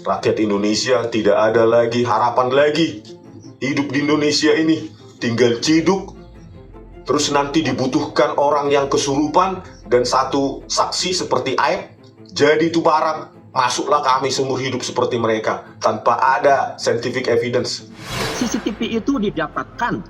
Rakyat Indonesia tidak ada lagi harapan lagi. Hidup di Indonesia ini tinggal ciduk. Terus nanti dibutuhkan orang yang kesurupan dan satu saksi seperti Aib. Jadi itu barang, masuklah kami seumur hidup seperti mereka tanpa ada scientific evidence. CCTV itu didapatkan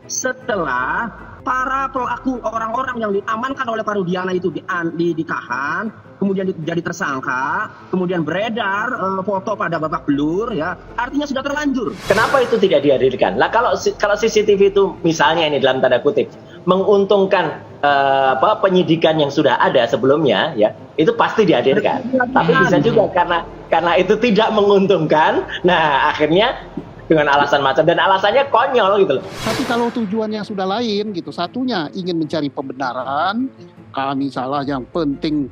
setelah para pelaku orang-orang yang diamankan oleh Pak Rudiana itu ditahan, kemudian jadi tersangka, kemudian beredar foto pada babak belur, ya artinya sudah terlanjur. Kenapa itu tidak dihadirkan? Lah kalau CCTV itu misalnya ini dalam tanda kutip menguntungkan penyidikan yang sudah ada sebelumnya, ya itu pasti dihadirkan. Tapi bisa juga karena itu tidak menguntungkan, nah akhirnya dengan alasan macam, dan alasannya konyol gitu loh. Tapi kalau tujuannya sudah lain gitu, satunya ingin mencari pembenaran, kami salah, yang penting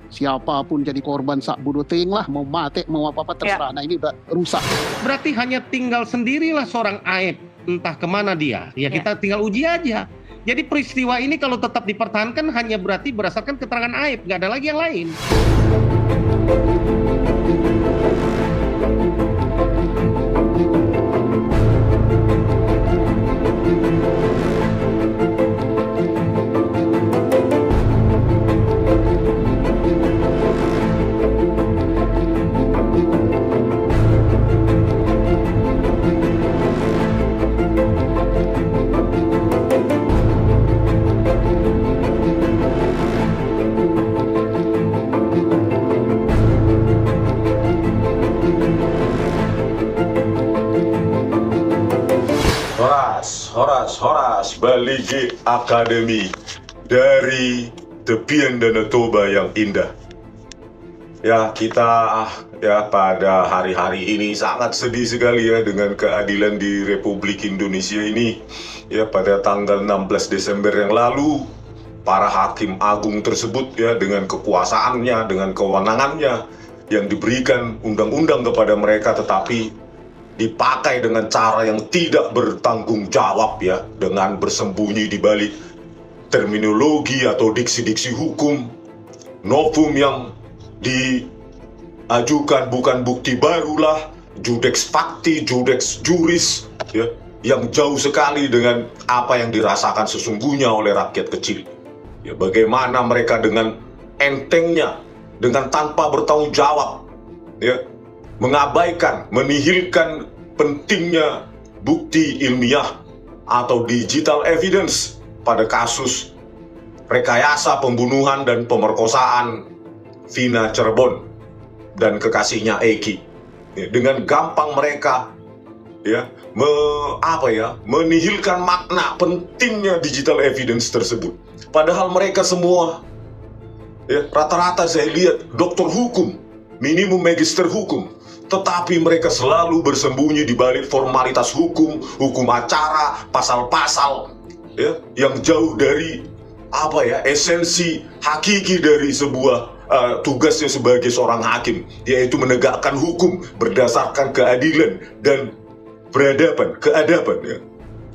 siapapun jadi korban sak bodo ting lah, mau mati mau apa-apa terserah. Nah ini udah rusak. Berarti hanya tinggal sendirilah seorang Aib, entah kemana dia. Ya kita tinggal uji aja. Jadi peristiwa ini kalau tetap dipertahankan hanya berarti berdasarkan keterangan Aib, nggak ada lagi yang lain. Horas Baligi Academy dari tepian Danau Toba yang indah. Ya, kita pada hari-hari ini sangat sedih sekali ya dengan keadilan di Republik Indonesia ini. Ya, pada tanggal 16 Desember yang lalu, para hakim agung tersebut ya dengan kekuasaannya, dengan kewenangannya yang diberikan undang-undang kepada mereka, tetapi dipakai dengan cara yang tidak bertanggung jawab ya, dengan bersembunyi di balik terminologi atau diksi-diksi hukum, novum yang diajukan bukan bukti barulah, judex facti, judex juris ya, yang jauh sekali dengan apa yang dirasakan sesungguhnya oleh rakyat kecil. Ya, bagaimana mereka dengan entengnya, dengan tanpa bertanggung jawab ya, mengabaikan, menihilkan pentingnya bukti ilmiah atau digital evidence pada kasus rekayasa pembunuhan dan pemerkosaan Vina Cirebon dan kekasihnya Eki. Ya, dengan gampang mereka ya menihilkan makna pentingnya digital evidence tersebut. Padahal mereka semua ya, rata-rata saya lihat doktor hukum, minimum magister hukum, tetapi mereka selalu bersembunyi di balik formalitas hukum, hukum acara, pasal-pasal ya, yang jauh dari esensi hakiki dari sebuah tugasnya sebagai seorang hakim, yaitu menegakkan hukum berdasarkan keadilan dan keadaban ya.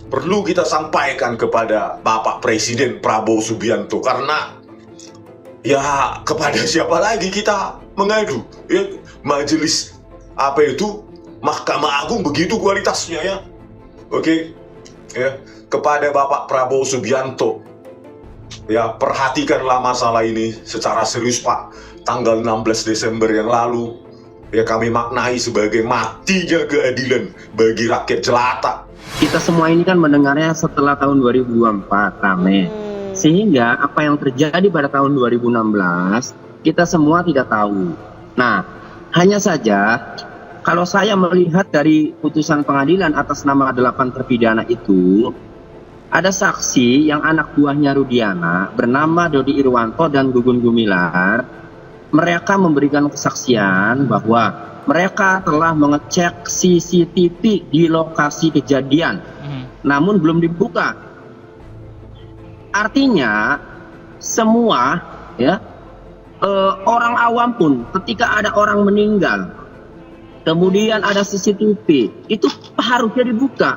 Perlu kita sampaikan kepada Bapak Presiden Prabowo Subianto, karena ya kepada siapa lagi kita mengadu ya, majelis Mahkamah Agung begitu kualitasnya ya. Oke. Ya, kepada Bapak Prabowo Subianto, ya perhatikanlah masalah ini secara serius Pak. Tanggal 16 Desember yang lalu ya kami maknai sebagai matinya keadilan bagi rakyat jelata. Kita semua ini kan mendengarnya setelah tahun 2024 rame. Sehingga apa yang terjadi pada tahun 2016 kita semua tidak tahu. Nah, hanya saja kalau saya melihat dari putusan pengadilan atas nama 8 terpidana itu, ada saksi yang anak buahnya Rudiana bernama Dodi Irwanto dan Gugun Gumilar. Mereka memberikan kesaksian bahwa mereka telah mengecek CCTV di lokasi kejadian, namun belum dibuka. Artinya semua ya, orang awam pun ketika ada orang meninggal, kemudian ada CCTV, itu harusnya dibuka.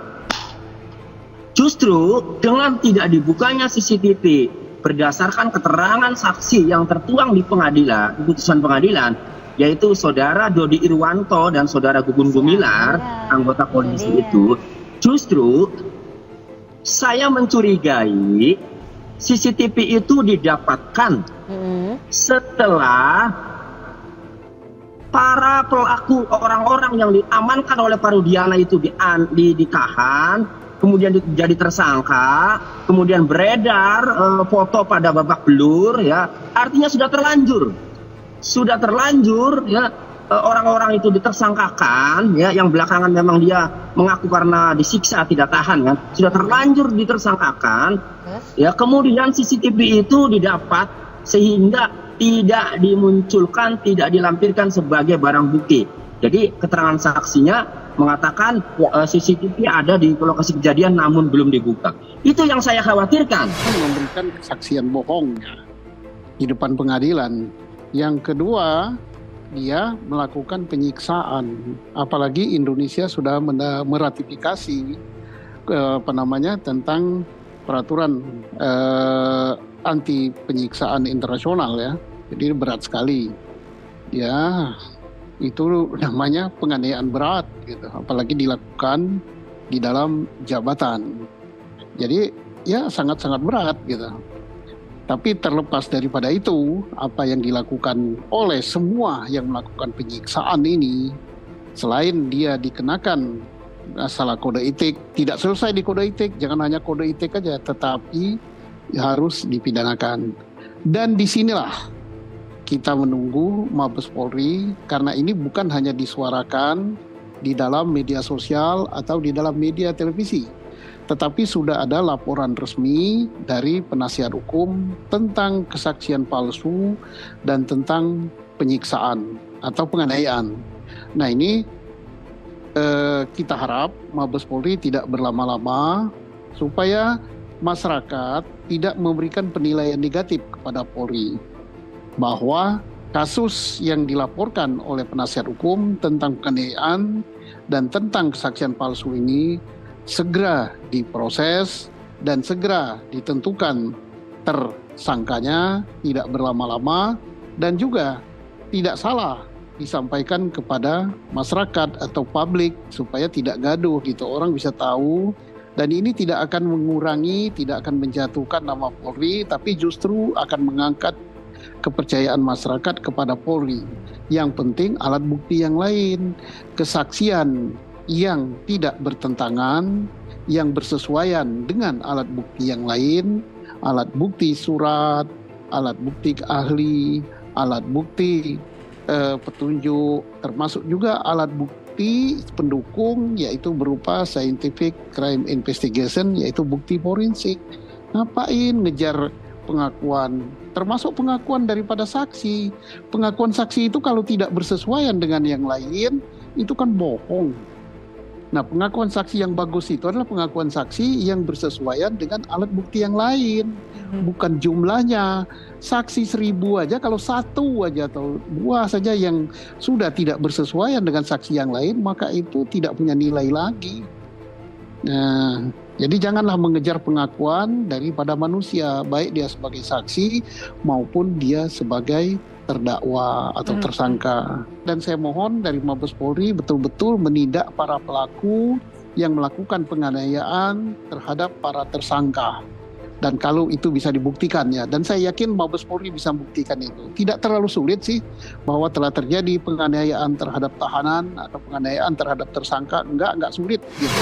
Justru dengan tidak dibukanya CCTV berdasarkan keterangan saksi yang tertuang di pengadilan, di putusan pengadilan, yaitu saudara Dodi Irwanto dan saudara Gugun Gumilar, anggota polisi itu, justru saya mencurigai CCTV itu didapatkan setelah para pelaku, orang-orang yang diamankan oleh Pak Rudiana itu ditahan, kemudian jadi tersangka, kemudian beredar foto pada babak belur, ya, artinya sudah terlanjur, ya, orang-orang itu ditersangkakan, ya, yang belakangan memang dia mengaku karena disiksa tidak tahan, ya, sudah terlanjur ditersangkakan, ya, kemudian CCTV itu didapat sehingga tidak dimunculkan, tidak dilampirkan sebagai barang bukti. Jadi keterangan saksinya mengatakan CCTV ada di lokasi kejadian namun belum dibuka. Itu yang saya khawatirkan. Memberikan kesaksian bohongnya di depan pengadilan. Yang kedua, dia melakukan penyiksaan. Apalagi Indonesia sudah meratifikasi tentang peraturan anti penyiksaan internasional, ya. Jadi berat sekali. Ya, itu namanya penganiayaan berat gitu. Apalagi dilakukan di dalam jabatan. Jadi ya sangat-sangat berat gitu. Tapi terlepas daripada itu, apa yang dilakukan oleh semua yang melakukan penyiksaan ini, selain dia dikenakan masalah kode etik, tidak selesai di kode etik, jangan hanya kode etik aja, tetapi harus dipidanakan. Dan disinilah kita menunggu Mabes Polri, karena ini bukan hanya disuarakan di dalam media sosial atau di dalam media televisi, tetapi sudah ada laporan resmi dari penasihat hukum tentang kesaksian palsu dan tentang penyiksaan atau penganiayaan. Nah ini kita harap Mabes Polri tidak berlama-lama supaya masyarakat tidak memberikan penilaian negatif kepada Polri, bahwa kasus yang dilaporkan oleh penasihat hukum tentang penganiayaan dan tentang kesaksian palsu ini segera diproses dan segera ditentukan tersangkanya, tidak berlama-lama, dan juga tidak salah disampaikan kepada masyarakat atau publik supaya tidak gaduh gitu, orang bisa tahu. Dan ini tidak akan mengurangi, tidak akan menjatuhkan nama Polri, tapi justru akan mengangkat kepercayaan masyarakat kepada Polri. Yang penting alat bukti yang lain, kesaksian yang tidak bertentangan, yang bersesuaian dengan alat bukti yang lain, alat bukti surat, alat bukti ahli, alat bukti petunjuk, termasuk juga alat bukti pendukung, yaitu berupa scientific crime investigation, yaitu bukti forensik. Ngapain ngejar pengakuan, termasuk pengakuan daripada saksi. Pengakuan saksi itu kalau tidak bersesuaian dengan yang lain, itu kan bohong. Nah, pengakuan saksi yang bagus itu adalah pengakuan saksi yang bersesuaian dengan alat bukti yang lain, bukan jumlahnya. Saksi 1000 aja, kalau 1 aja atau 2 saja yang sudah tidak bersesuaian dengan saksi yang lain, maka itu tidak punya nilai lagi. Nah, jadi janganlah mengejar pengakuan daripada manusia, baik dia sebagai saksi maupun dia sebagai terdakwa atau tersangka. Dan saya mohon dari Mabes Polri betul-betul menindak para pelaku yang melakukan penganiayaan terhadap para tersangka. Dan kalau itu bisa dibuktikan, ya, dan saya yakin Mabes Polri bisa membuktikan itu. Tidak terlalu sulit sih bahwa telah terjadi penganiayaan terhadap tahanan atau penganiayaan terhadap tersangka, enggak sulit gitu.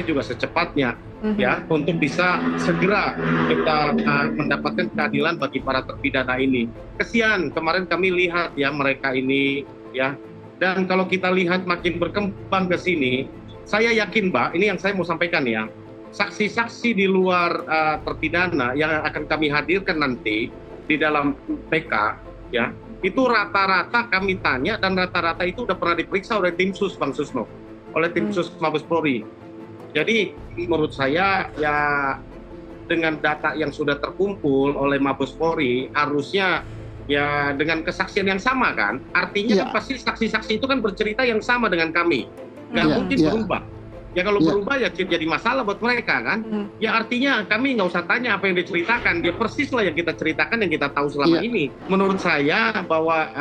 Juga secepatnya ya untuk bisa segera kita mendapatkan keadilan bagi para terpidana ini. Kesian kemarin kami lihat ya mereka ini ya, dan kalau kita lihat makin berkembang ke sini, saya yakin Mbak, ini yang saya mau sampaikan ya, saksi-saksi di luar terpidana yang akan kami hadirkan nanti di dalam PK ya, Itu rata-rata kami tanya dan rata-rata itu udah pernah diperiksa oleh tim sus Bang Susno, oleh tim sus Mabes Polri. Jadi menurut saya ya dengan data yang sudah terkumpul oleh Mabes Polri harusnya ya dengan kesaksian yang sama kan, artinya kan pasti saksi-saksi itu kan bercerita yang sama dengan kami, nggak mungkin berubah. Ya kalau berubah ya jadi masalah buat mereka kan. Ya artinya kami nggak usah tanya apa yang diceritakan, dia persis lah yang kita ceritakan, yang kita tahu selama ini. Menurut saya bahwa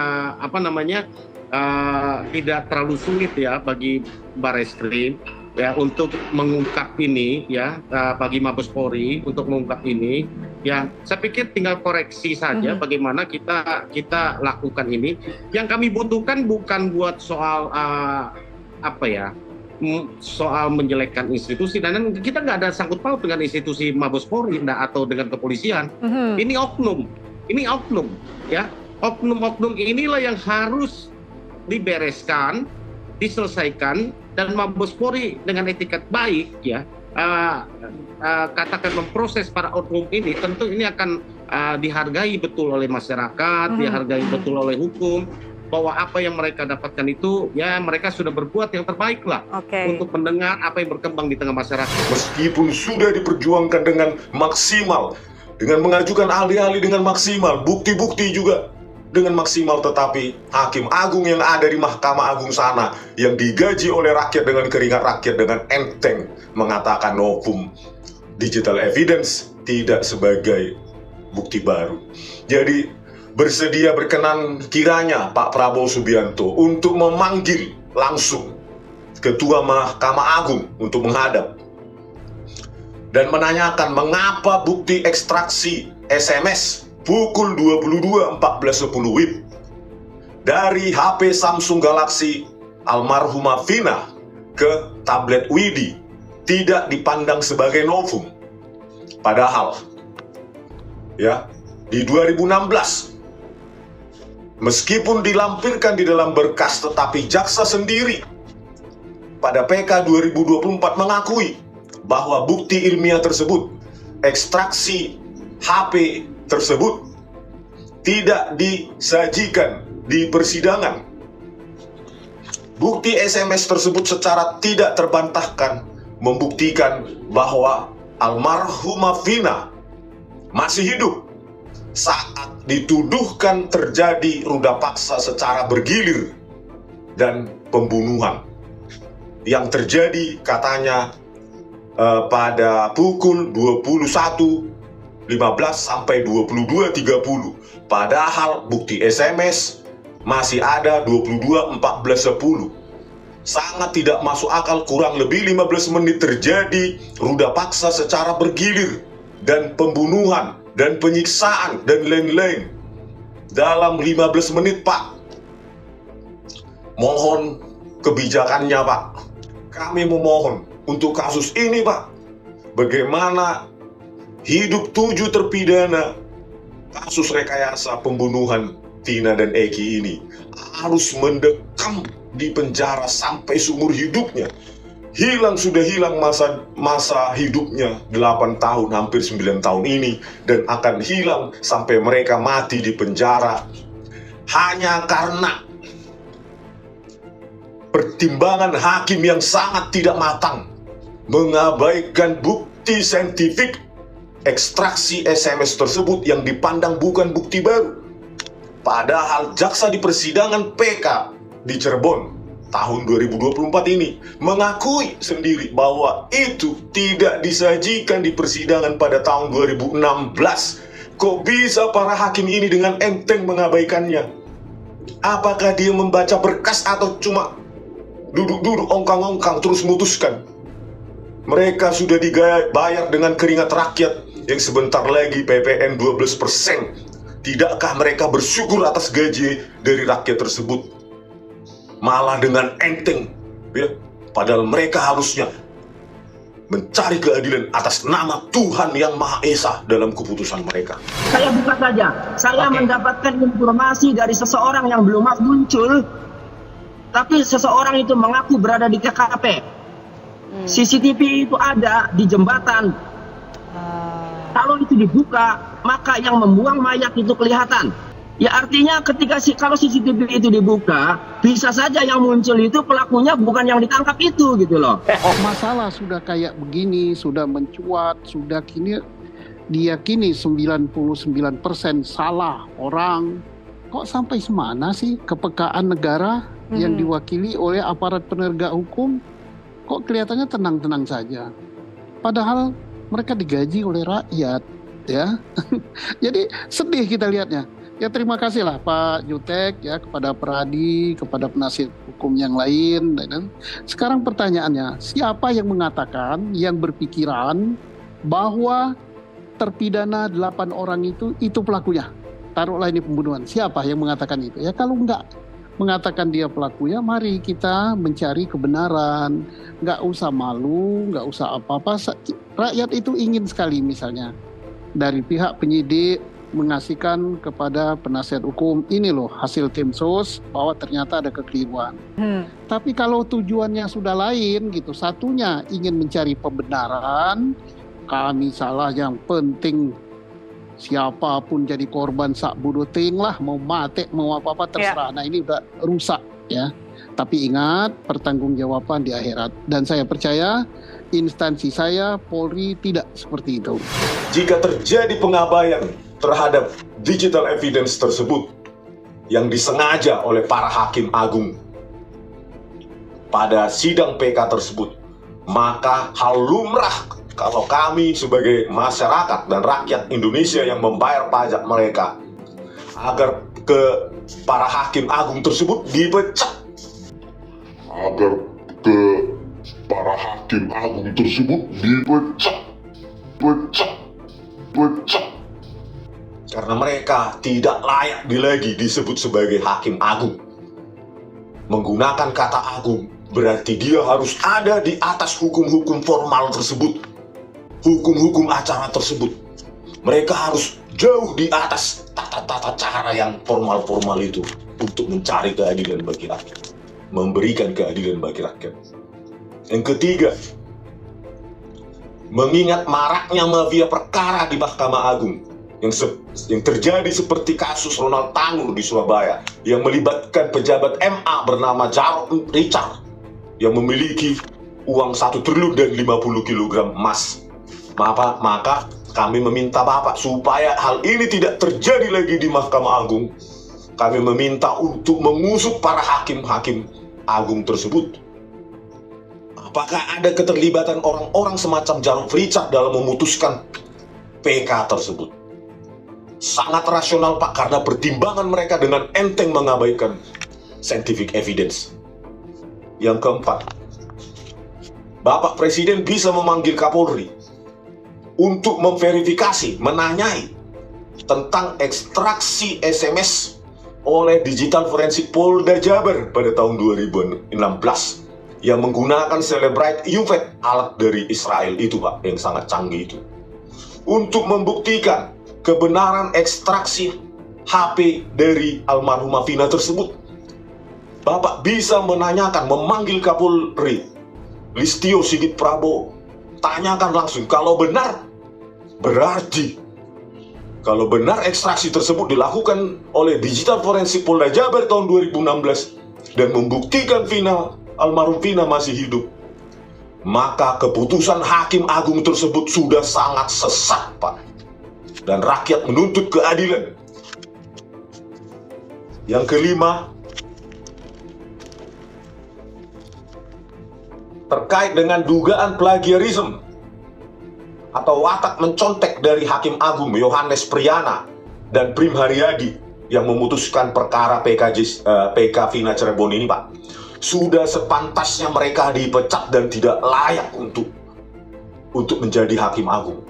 tidak terlalu sulit ya bagi Barreskrim ya untuk mengungkap ini ya, bagi Mabes Polri untuk mengungkap ini. Ya, saya pikir tinggal koreksi saja bagaimana kita lakukan ini. Yang kami butuhkan bukan buat soal soal menjelekkan institusi, dan kita nggak ada sangkut paut dengan institusi Mabes Polri atau dengan kepolisian. Ini oknum ya, oknum inilah yang harus dibereskan, diselesaikan, dan Mabes Polri dengan etikat baik ya, katakan memproses para oknum ini, tentu ini akan dihargai betul oleh masyarakat, dihargai betul oleh hukum, bahwa apa yang mereka dapatkan itu ya mereka sudah berbuat yang terbaik lah untuk mendengar apa yang berkembang di tengah masyarakat. Meskipun sudah diperjuangkan dengan maksimal, dengan mengajukan ahli-ahli dengan maksimal, bukti-bukti juga dengan maksimal, tetapi Hakim Agung yang ada di Mahkamah Agung sana yang digaji oleh rakyat dengan keringat rakyat dengan enteng mengatakan hukum digital evidence tidak sebagai bukti baru. Jadi bersedia berkenan kiranya Pak Prabowo Subianto untuk memanggil langsung Ketua Mahkamah Agung untuk menghadap dan menanyakan mengapa bukti ekstraksi SMS pukul 22.14.10 WIB dari HP Samsung Galaxy almarhumah Vina ke tablet Widi tidak dipandang sebagai novum. Padahal ya di 2016 meskipun dilampirkan di dalam berkas, tetapi jaksa sendiri pada PK 2024 mengakui bahwa bukti ilmiah tersebut, ekstraksi HP tersebut tidak disajikan di persidangan. Bukti SMS tersebut secara tidak terbantahkan membuktikan bahwa almarhumah Vina masih hidup saat dituduhkan terjadi ruda paksa secara bergilir dan pembunuhan yang terjadi katanya pada pukul 21.15 sampai 22.30, padahal bukti SMS masih ada 22.14.10. Sangat tidak masuk akal, kurang lebih 15 menit terjadi ruda paksa secara bergilir dan pembunuhan dan penyiksaan dan lain-lain dalam 15 menit, Pak. Mohon kebijakannya, Pak. Kami memohon untuk kasus ini, Pak. Bagaimana hidup 7 terpidana kasus rekayasa pembunuhan Vina dan Eki ini harus mendekam di penjara sampai seumur hidupnya. Sudah hilang masa hidupnya 8 tahun, hampir 9 tahun ini, dan akan hilang sampai mereka mati di penjara hanya karena pertimbangan hakim yang sangat tidak matang mengabaikan bukti saintifik ekstraksi SMS tersebut yang dipandang bukan bukti baru. Padahal jaksa di persidangan PK di Cirebon tahun 2024 ini mengakui sendiri bahwa itu tidak disajikan di persidangan pada tahun 2016. Kok bisa para hakim ini dengan enteng mengabaikannya? Apakah dia membaca berkas atau cuma duduk-duduk ongkang-ongkang terus memutuskan? Mereka sudah dibayar dengan keringat rakyat yang sebentar lagi PPN 12%. Tidakkah mereka bersyukur atas gaji dari rakyat tersebut? Malah dengan enteng ya, padahal mereka harusnya mencari keadilan atas nama Tuhan yang Maha Esa dalam keputusan mereka. Saya buka saja, saya mendapatkan informasi dari seseorang yang belum muncul, tapi seseorang itu mengaku berada di TKP. CCTV itu ada di jembatan. Kalau itu dibuka, maka yang membuang mayat itu kelihatan. Ya artinya kalau CCTV itu dibuka, bisa saja yang muncul itu pelakunya bukan yang ditangkap itu gitu loh. Masalah sudah kayak begini, sudah mencuat, sudah kini diyakini 99% salah orang. Kok sampai semana sih kepekaan negara yang diwakili oleh aparat penegak hukum? Kok kelihatannya tenang-tenang saja? Padahal mereka digaji oleh rakyat, ya. Jadi sedih kita lihatnya. Ya terima kasih lah Pak Jutek ya, kepada Pradi, kepada penasihat hukum yang lain. Dan sekarang pertanyaannya, siapa yang mengatakan, yang berpikiran bahwa terpidana 8 orang itu pelakunya? Taruhlah ini pembunuhan. Siapa yang mengatakan itu? Ya kalau enggak mengatakan dia pelakunya, mari kita mencari kebenaran. Enggak usah malu, enggak usah apa-apa. Rakyat itu ingin sekali misalnya dari pihak penyidik mengasihkan kepada penasihat hukum, ini loh hasil tim sus bahwa ternyata ada kekeliruan. Tapi kalau tujuannya sudah lain gitu, satunya ingin mencari pembenaran, kami salah, yang penting siapapun jadi korban sak bodo ting lah, mau mati mau apa-apa terserah. Nah ini udah rusak ya. Tapi ingat, pertanggungjawaban di akhirat. Dan saya percaya instansi saya, Polri, tidak seperti itu. Jika terjadi pengabaian terhadap digital evidence tersebut yang disengaja oleh para hakim agung pada sidang PK tersebut, maka hal lumrah kalau kami sebagai masyarakat dan rakyat Indonesia yang membayar pajak mereka agar ke para hakim agung tersebut dipecat. Karena mereka tidak layak lagi disebut sebagai hakim agung. Menggunakan kata agung berarti dia harus ada di atas hukum-hukum formal tersebut, hukum-hukum acara tersebut. Mereka harus jauh di atas tata-tata cara yang formal-formal itu untuk mencari keadilan bagi rakyat, memberikan keadilan bagi rakyat. Yang ketiga, mengingat maraknya mafia perkara di Mahkamah Agung yang terjadi seperti kasus Ronald Tanur di Surabaya yang melibatkan pejabat MA bernama Jarod Richard yang memiliki uang 1 triliun dan 50 kg emas. Maka kami meminta Bapak supaya hal ini tidak terjadi lagi di Mahkamah Agung. Kami meminta untuk mengusut para hakim-hakim agung tersebut. Apakah ada keterlibatan orang-orang semacam Jarod Richard dalam memutuskan PK tersebut? Sangat rasional Pak, karena pertimbangan mereka dengan enteng mengabaikan scientific evidence. Yang keempat, Bapak Presiden bisa memanggil Kapolri untuk memverifikasi, menanyai tentang ekstraksi SMS oleh Digital Forensik Polda Jabar pada tahun 2016 yang menggunakan Celebrite UVET, alat dari Israel itu Pak, yang sangat canggih itu, untuk membuktikan kebenaran ekstraksi HP dari almarhumah Vina tersebut. Bapak bisa menanyakan, memanggil Kapolri Listio Sigit Prabowo, tanyakan langsung. Kalau benar, berarti kalau benar ekstraksi tersebut dilakukan oleh Digital Forensik Polda Jabar tahun 2016 dan membuktikan almarhum Vina masih hidup, maka keputusan Hakim Agung tersebut sudah sangat sesat Pak, dan rakyat menuntut keadilan. Yang kelima, terkait dengan dugaan plagiarisme atau watak mencontek dari Hakim Agung Yohanes Priyana dan Prim Haryadi yang memutuskan perkara PK Vina Cirebon ini Pak, sudah sepantasnya mereka dipecat dan tidak layak untuk menjadi Hakim Agung.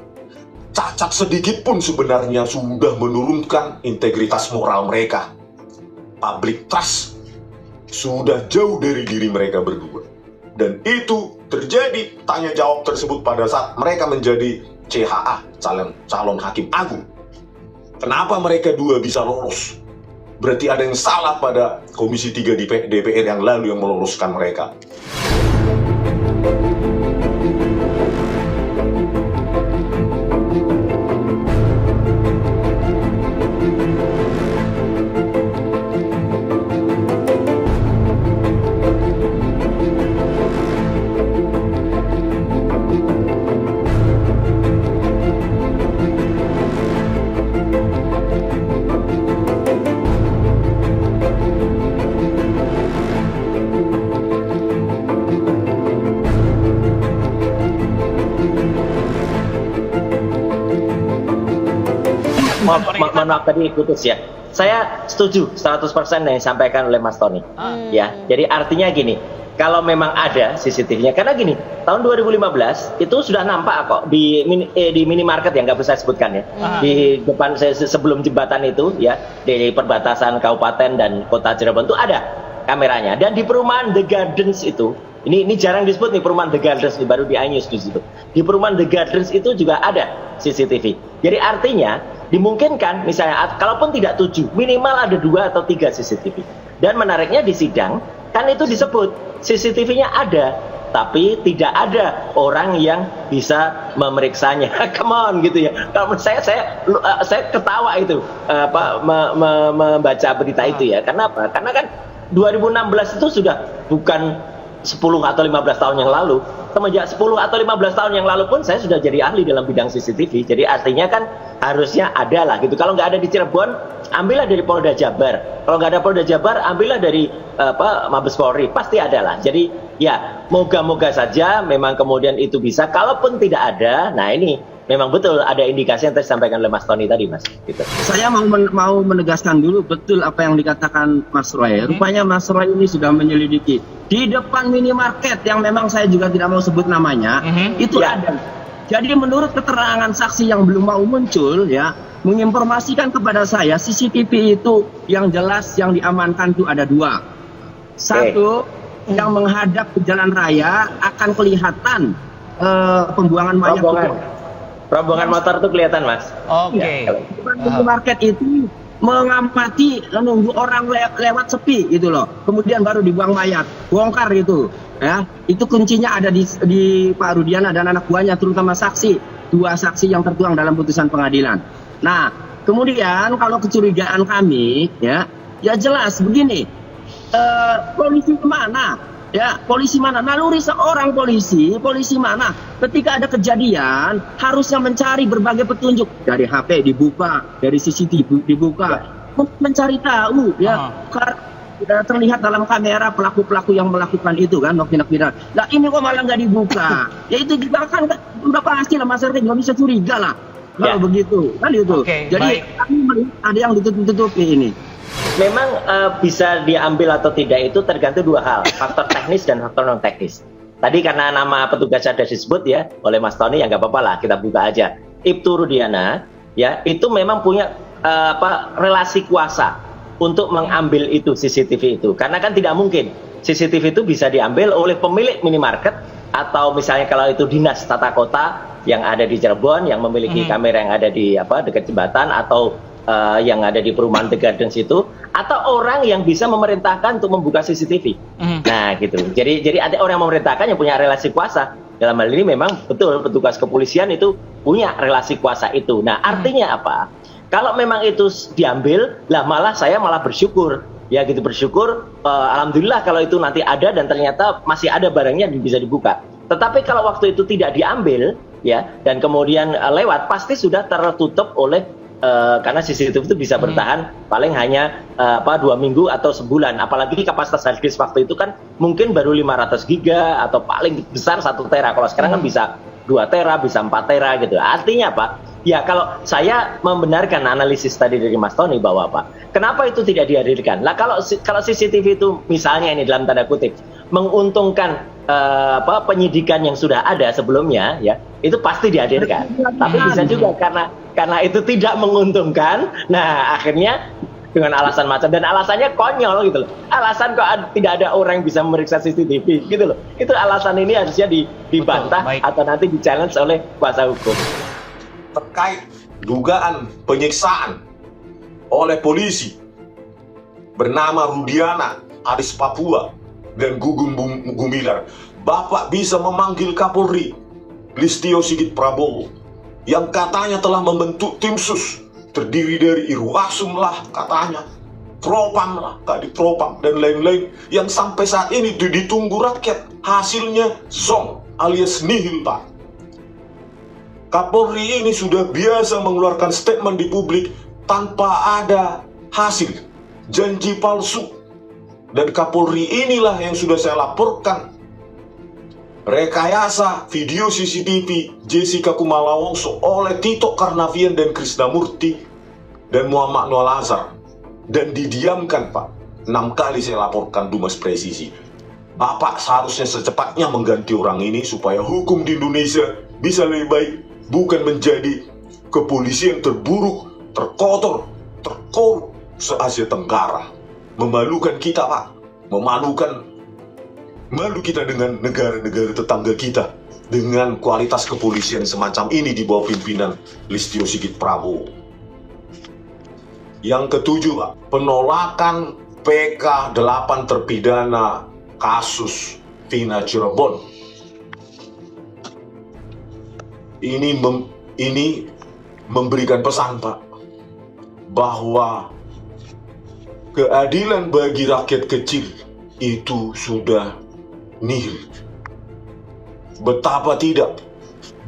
Cacat sedikit pun sebenarnya sudah menurunkan integritas moral mereka. Public trust sudah jauh dari diri mereka berdua. Dan itu terjadi tanya jawab tersebut pada saat mereka menjadi CHA, calon Hakim Agung. Kenapa mereka dua bisa lolos? Berarti ada yang salah pada Komisi 3 DPR yang lalu yang meloloskan mereka. mohon maaf tadi putus ya. Saya setuju 100% yang disampaikan oleh Mas Tony. Ya, jadi artinya gini, kalau memang ada CCTV-nya, karena gini, tahun 2015 itu sudah nampak kok di minimarket yang nggak bisa saya sebutkan ya, di depan sebelum jembatan itu ya, di perbatasan kabupaten dan kota Cirebon itu ada kameranya. Dan di perumahan The Gardens itu, ini jarang disebut nih, perumahan The Gardens ini baru di iNews disebut. Di perumahan The Gardens itu juga ada CCTV. Jadi artinya dimungkinkan misalnya kalaupun tidak 7, minimal ada 2 atau 3 CCTV. Dan menariknya di sidang kan itu disebut CCTV-nya ada, tapi tidak ada orang yang bisa memeriksanya. Come on gitu ya. Kalau menurut saya ketawa itu membaca berita itu ya. Karena apa? Karena kan 2016 itu sudah bukan 10 atau 15 tahun yang lalu. Semenjak 10 atau 15 tahun yang lalu pun saya sudah jadi ahli dalam bidang CCTV. Jadi artinya kan harusnya ada lah gitu. Kalau nggak ada di Cirebon, ambillah dari Polda Jabar. Kalau nggak ada Polda Jabar, ambillah dari Mabes Polri. Pasti ada lah. Jadi ya moga-moga saja memang kemudian itu bisa. Kalaupun tidak ada, nah ini memang betul ada indikasi yang tadi disampaikan oleh Mas Tony tadi, Mas. Gitu. Saya mau menegaskan dulu betul apa yang dikatakan Mas Roy. Rupanya Mas Roy ini sudah menyelidiki di depan minimarket yang memang saya juga tidak mau sebut namanya, itu ada. Jadi menurut keterangan saksi yang belum mau muncul ya, menginformasikan kepada saya CCTV itu yang jelas yang diamankan itu ada 2. Satu yang menghadap ke jalan raya akan kelihatan pembuangan mayat. Rombongan motor itu kelihatan, Mas. Oke. Market itu mengamati nunggu orang lewat sepi gitu loh. Kemudian baru dibuang mayat, bongkar gitu. Ya, itu kuncinya ada di Pak Rudiana dan anak buahnya, terutama saksi, 2 saksi yang tertuang dalam putusan pengadilan. Nah, kemudian kalau kecurigaan kami, ya jelas begini. Polisi mana? Ya, polisi mana? Naluri seorang polisi mana? Ketika ada kejadian, harusnya mencari berbagai petunjuk. Dari HP dibuka, dari CCTV dibuka. Mencari tahu, ya. Terlihat dalam kamera pelaku-pelaku yang melakukan itu kan, nopi-nopi. Nah, ini kok malah nggak dibuka. Ya itu juga kan udah pasti lah, masyarakat nggak bisa curiga lah. Kalau begitu, kan itu. Jadi, kami melihat ada yang ditutup-tutupi ini. Memang bisa diambil atau tidak itu tergantung 2 hal, faktor teknis dan faktor non teknis. Tadi karena nama petugas ada disebut ya oleh Mas Tony, ya nggak apa-apa lah, kita buka aja. Ibtu Rudiana ya itu memang punya relasi kuasa untuk mengambil itu CCTV itu, karena kan tidak mungkin CCTV itu bisa diambil oleh pemilik minimarket atau misalnya kalau itu dinas tata kota yang ada di Cirebon yang memiliki kamera yang ada di dekat jembatan atau yang ada di perumahan The Gardens itu, atau orang yang bisa memerintahkan untuk membuka CCTV. Nah gitu. Jadi ada orang yang memerintahkan yang punya relasi kuasa. Dalam hal ini memang betul petugas kepolisian itu punya relasi kuasa itu. Nah artinya apa? Kalau memang itu diambil, saya malah bersyukur. Ya gitu, bersyukur. Alhamdulillah kalau itu nanti ada dan ternyata masih ada barangnya bisa dibuka. Tetapi kalau waktu itu tidak diambil, ya dan kemudian lewat, pasti sudah tertutup oleh karena CCTV itu bisa bertahan paling hanya 2 minggu atau sebulan. Apalagi kapasitas hard disk waktu itu kan mungkin baru 500 giga atau paling besar 1 tera. Kalau sekarang kan bisa 2 tera, bisa 4 tera gitu. Artinya apa? Ya kalau saya membenarkan analisis tadi dari Mas Tony bahwa kenapa itu tidak dihadirkan? Lah kalau CCTV itu misalnya ini dalam tanda kutip menguntungkan penyidikan yang sudah ada sebelumnya ya, itu pasti dihadirkan. Tapi bisa juga karena itu tidak menguntungkan, nah akhirnya dengan alasan macam, dan alasannya konyol gitu loh. Alasan kok tidak ada orang yang bisa memeriksa CCTV gitu loh. Itu alasan ini harusnya dibantah atau nanti di-challenge oleh kuasa hukum. Terkait dugaan penyiksaan oleh polisi bernama Rudiana, Aris Papua, dan Gugum Gumilar, Bapak bisa memanggil Kapolri Listio Sigit Prabowo yang katanya telah membentuk tim sus terdiri dari Irwasum lah katanya, Propam lah, Kadif Propam dan lain-lain, yang sampai saat ini ditunggu rakyat, hasilnya zong alias nihil Pak. Kapolri ini sudah biasa mengeluarkan statement di publik tanpa ada hasil, janji palsu. Dan Kapolri inilah yang sudah saya laporkan rekayasa video CCTV Jessica Kumala Wongso oleh Tito Karnavian dan Krisnamurti dan Muhammad Noel Azhar, dan didiamkan, Pak. 6 kali saya laporkan Dumas Presisi. Bapak seharusnya secepatnya mengganti orang ini supaya hukum di Indonesia bisa lebih baik, bukan menjadi kepolisian terburuk, terkotor, terkorup se-Asia Tenggara. Memalukan kita, Pak. Malu kita dengan negara-negara tetangga kita dengan kualitas kepolisian semacam ini di bawah pimpinan Listio Sigit Prabowo. Yang ketujuh, Pak, penolakan PK 8 terpidana kasus Vina Cirebon. Ini memberikan pesan, Pak, bahwa keadilan bagi rakyat kecil itu sudah nihil. Betapa tidak,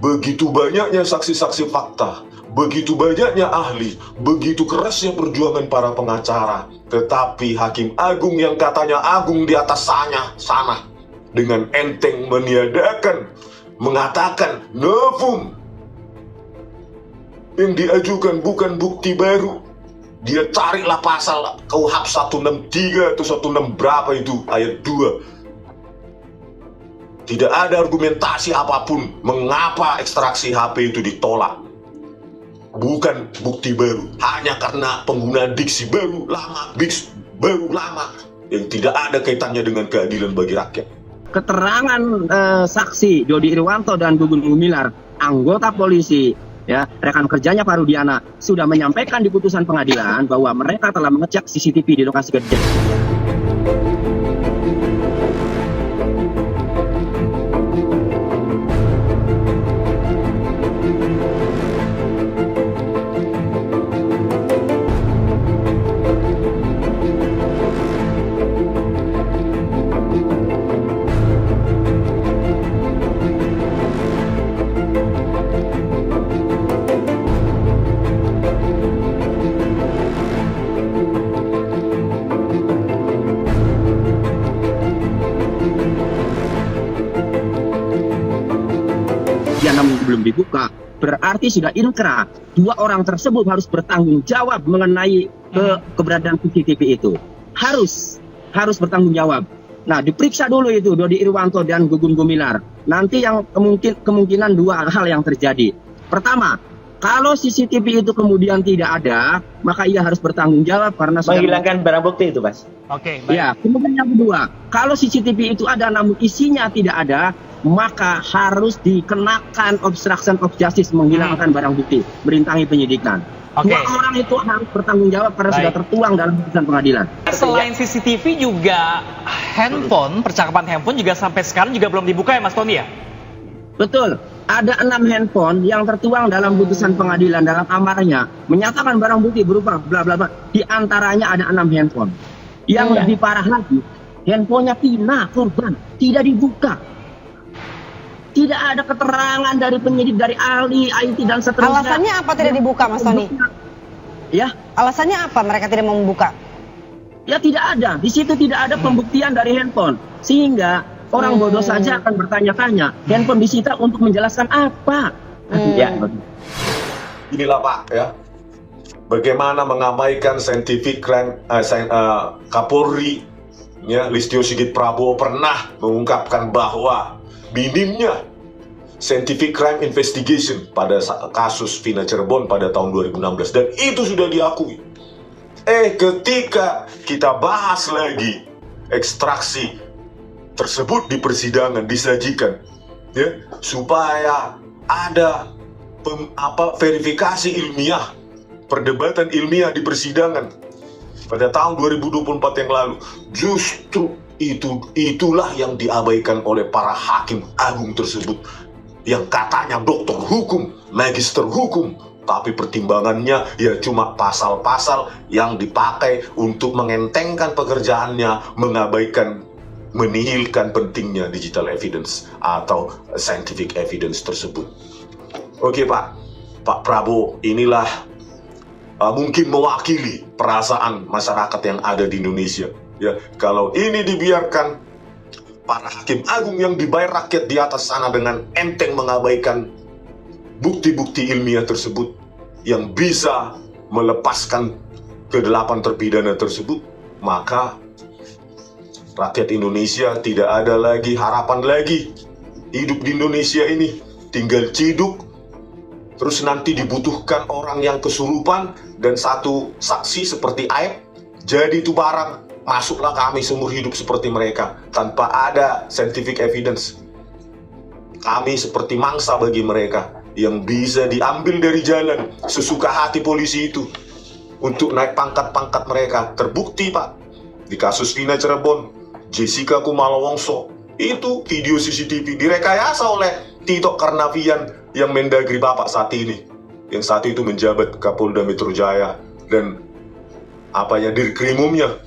begitu banyaknya saksi-saksi fakta, begitu banyaknya ahli, begitu kerasnya perjuangan para pengacara, tetapi Hakim Agung yang katanya agung di atas sana dengan enteng meniadakan, mengatakan novum yang diajukan bukan bukti baru. Dia carilah pasal KUHP 163 atau 16 berapa itu, ayat 2. Tidak ada argumentasi apapun mengapa ekstraksi HP itu ditolak. Bukan bukti baru, hanya karena penggunaan diksi baru lama, yang tidak ada kaitannya dengan keadilan bagi rakyat. Keterangan saksi Dodi Irwanto dan Gugun Gumilar, anggota polisi, ya, rekan kerjanya Pak Rudiana, sudah menyampaikan di putusan pengadilan bahwa mereka telah mengecek CCTV di lokasi kejadian. Belum dibuka, berarti sudah inkrah. 2 orang tersebut harus bertanggung jawab mengenai keberadaan CCTV itu. Harus bertanggung jawab. Nah, diperiksa dulu itu Dodi Irwanto dan Gugun Gumilar. Nanti yang kemungkinan 2 hal yang terjadi. Pertama, kalau CCTV itu kemudian tidak ada, maka ia harus bertanggung jawab karena sudah menghilangkan barang bukti itu, Mas. Oke, baik. Ya, kemudian yang kedua, kalau CCTV itu ada namun isinya tidak ada, maka harus dikenakan obstruction of justice, menghilangkan barang bukti, merintangi penyidikan. Oke. 2 orang itu harus bertanggung jawab karena Baik. sudah tertuang dalam putusan pengadilan. Selain CCTV juga percakapan handphone juga sampai sekarang juga belum dibuka ya Mas Tony ya? Betul, ada 6 handphone yang tertuang dalam putusan pengadilan dalam amarnya menyatakan barang bukti berupa bla bla bla. Di antaranya ada 6 handphone. Yang lebih parah lagi, handphonenya Vina korban tidak dibuka. Tidak ada keterangan dari penyidik, dari ahli IT dan seterusnya. Alasannya apa tidak dibuka, Mas Tony? Ya, Alasannya apa mereka tidak mau membuka? ya tidak ada. Di situ tidak ada pembuktian dari handphone. Sehingga orang bodoh saja akan bertanya-tanya, handphone disita untuk menjelaskan apa? Ya. Inilah, Pak, ya, bagaimana mengabaikan scientific crime. Kapolri, ya, Listio Sigit Prabowo pernah mengungkapkan bahwa minimnya scientific crime investigation pada kasus Vina Cirebon pada tahun 2016, dan itu sudah diakui. Ketika kita bahas lagi ekstraksi tersebut di persidangan disajikan, ya, supaya ada verifikasi ilmiah, perdebatan ilmiah di persidangan pada tahun 2024 yang lalu, justru itulah yang diabaikan oleh para hakim agung tersebut yang katanya doktor hukum, magister hukum, tapi pertimbangannya ya cuma pasal-pasal yang dipakai untuk mengentengkan pekerjaannya, mengabaikan, menihilkan pentingnya digital evidence atau scientific evidence tersebut. Oke, Pak Prabowo, inilah mungkin mewakili perasaan masyarakat yang ada di Indonesia. Ya, kalau ini dibiarkan, para hakim agung yang dibayar rakyat di atas sana dengan enteng mengabaikan bukti-bukti ilmiah tersebut yang bisa melepaskan ke-8 terpidana tersebut, maka rakyat Indonesia tidak ada lagi harapan lagi hidup di Indonesia ini. Tinggal ciduk, terus nanti dibutuhkan orang yang kesurupan dan satu saksi seperti Aib, jadi itu barang, masuklah kami seumur hidup seperti mereka tanpa ada scientific evidence. Kami seperti mangsa bagi mereka yang bisa diambil dari jalan sesuka hati polisi itu untuk naik pangkat-pangkat mereka. Terbukti Pak, di kasus Vina Cirebon, Jessica Kumala Wongso, itu video CCTV direkayasa oleh Tito Karnavian yang Mendagri Bapak saat ini, yang saat itu menjabat Kapolda Metro Jaya, dan Dirkrimumnya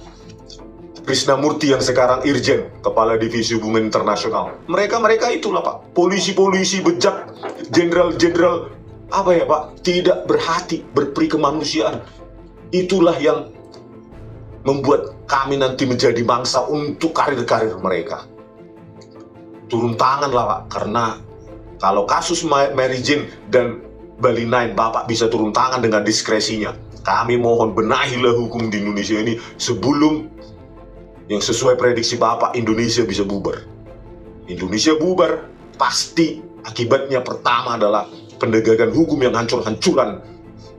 Krisnamurti yang sekarang Irjen, Kepala Divisi Hubungan Internasional. Mereka itulah Pak, polisi-polisi bejat, jenderal-jenderal Pak, tidak berhati, berperi kemanusiaan. Itulah yang membuat kami nanti menjadi mangsa untuk karir-karir mereka. Turun tanganlah Pak, karena kalau kasus Mary Jane dan Bali 9, Bapak bisa turun tangan dengan diskresinya. Kami mohon benahilah hukum di Indonesia ini sebelum yang sesuai prediksi Bapak, Indonesia bisa bubar. Indonesia bubar, pasti akibatnya pertama adalah penegakan hukum yang hancur-hancuran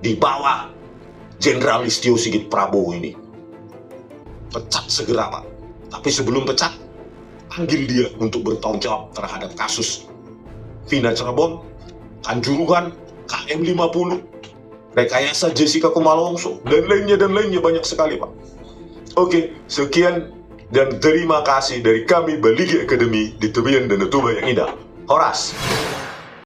di bawah Jenderal Listio Sigit Prabowo ini. Pecat segera Pak. Tapi sebelum pecat, panggil dia untuk bertanggung jawab terhadap kasus Vina Cirebon, Kanjuruhan, KM50, rekayasa Jessica Kumala Wongso, dan lainnya banyak sekali Pak. Oke, sekian dan terima kasih dari kami Baligi Academy di Tubian dan Tuba yang indah. Horas.